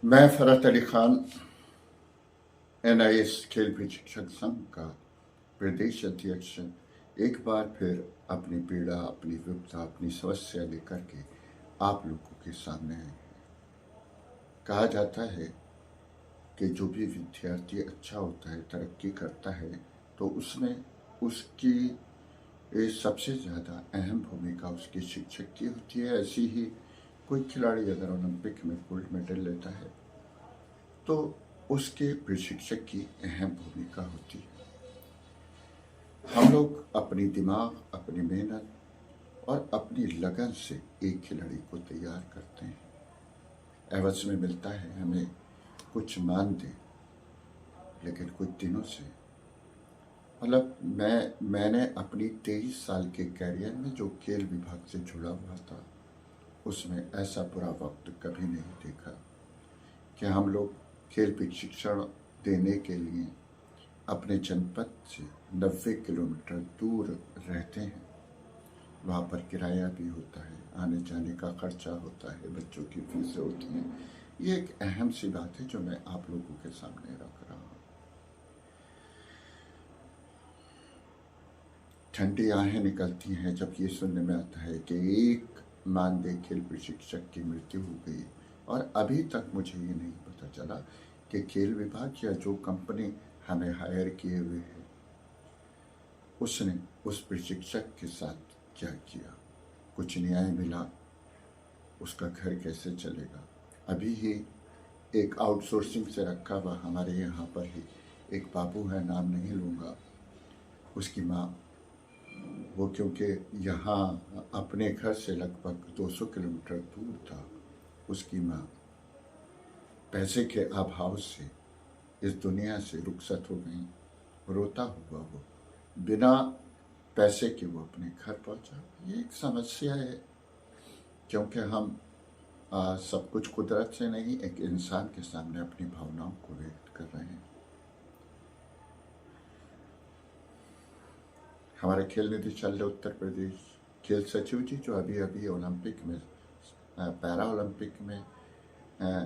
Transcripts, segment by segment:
मैं फरहत अली खान NIS खेल प्रशिक्षक संघ का प्रदेश अध्यक्ष एक बार फिर अपनी पीड़ा, अपनी विपदा, अपनी समस्या लेकर के आप लोगों के सामने आए हैं। कहा जाता है कि जो भी विद्यार्थी अच्छा होता है, तरक्की करता है, तो उसमें उसकी सबसे ज़्यादा अहम भूमिका उसके शिक्षक की होती है। ऐसी ही कोई खिलाड़ी अगर ओलंपिक में गोल्ड मेडल लेता है तो उसके प्रशिक्षक की अहम भूमिका होती है। हम लोग अपनी दिमाग, अपनी मेहनत और अपनी लगन से एक खिलाड़ी को तैयार करते हैं। एवज में मिलता है हमें कुछ मानदेय, लेकिन कुछ दिनों से मतलब मैंने अपनी 23 साल के कैरियर में जो खेल विभाग से जुड़ा हुआ था, उसमें ऐसा बुरा वक्त कभी नहीं देखा कि हम लोग खेल प्रशिक्षण देने के लिए अपने जनपद से 90 किलोमीटर दूर रहते हैं। वहाँ पर किराया भी होता है, आने जाने का खर्चा होता है, बच्चों की फीसें होती हैं। ये एक अहम सी बात है जो मैं आप लोगों के सामने रख रहा हूँ। ठंडी आहें निकलती हैं जब ये सुनने में आता है कि एक मानदेय खेल प्रशिक्षक की मृत्यु हो गई, और अभी तक मुझे ये नहीं पता चला कि खेल विभाग या जो कंपनी हमें हायर किए हुए है उसने उस प्रशिक्षक के साथ क्या किया। कुछ न्याय मिला? उसका घर कैसे चलेगा? अभी ही एक आउटसोर्सिंग से रखा हुआ हमारे यहाँ पर ही एक बाबू है, नाम नहीं लूँगा, उसकी माँ, वो क्योंकि यहाँ अपने घर से लगभग 200 किलोमीटर दूर था, उसकी माँ पैसे के अभाव से इस दुनिया से रुखसत हो गई। रोता हुआ वो बिना पैसे के वो अपने घर पहुंचा। ये एक समस्या है, क्योंकि हम सब कुछ कुदरत से नहीं, एक इंसान के सामने अपनी भावनाओं को व्यक्त कर रहे हैं। हमारे खेल निदेशालय उत्तर प्रदेश, खेल सचिव जी जो अभी अभी ओलंपिक में, पैरा ओलंपिक में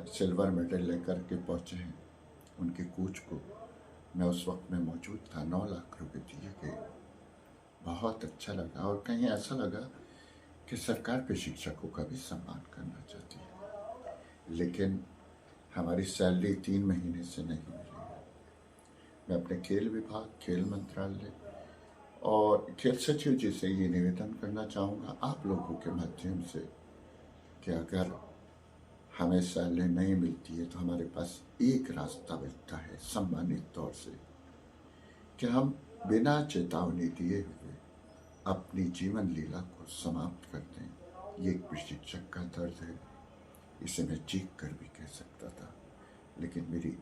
सिल्वर मेडल लेकर के पहुँचे हैं, उनके कोच को मैं उस वक्त में मौजूद था। 9 लाख रुपए दिए गए। बहुत अच्छा लगा, और कहीं ऐसा लगा कि सरकार के शिक्षकों का भी सम्मान करना चाहती है, लेकिन हमारी सैलरी 3 महीने से नहीं मिली है। मैं अपने खेल विभाग, खेल मंत्रालय और खेल सचिव जी से ये निवेदन करना चाहूँगा आप लोगों के माध्यम से कि अगर हमें सैलरी नहीं मिलती है तो हमारे पास एक रास्ता बचता है सम्मानित तौर से, कि हम बिना चेतावनी दिए हुए अपनी जीवन लीला को समाप्त कर दें। ये एक प्रशिक्षक का दर्द है, इसे मैं चीख कर भी कह सकता था, लेकिन मेरी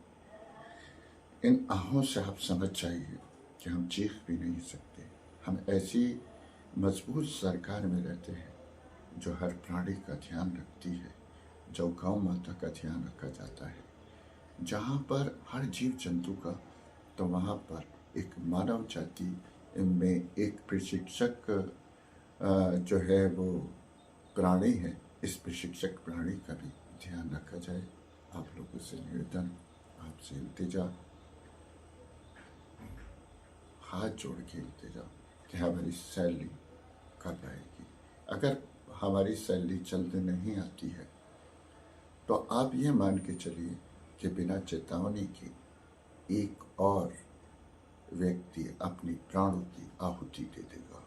इन आहों से आप समझ जाइए कि हम चीख भी नहीं सकते। हम ऐसी मजबूत सरकार में रहते हैं जो हर प्राणी का ध्यान रखती है, जो गौ माता का ध्यान रखा जाता है, जहाँ पर हर जीव जंतु का, तो वहाँ पर एक मानव जाति में एक प्रशिक्षक जो है वो प्राणी है, इस प्रशिक्षक प्राणी का भी ध्यान रखा जाए। आप लोगों से निवेदन, आपसे इल्तिजा, हाथ जोड़ के इल्तिजा कि हमारी सैलरी कब आएगी। अगर हमारी सैलरी जल्द नहीं आती है तो आप ये मान के चलिए कि बिना चेतावनी के एक और व्यक्ति अपनी प्राणों की आहुति दे देगा।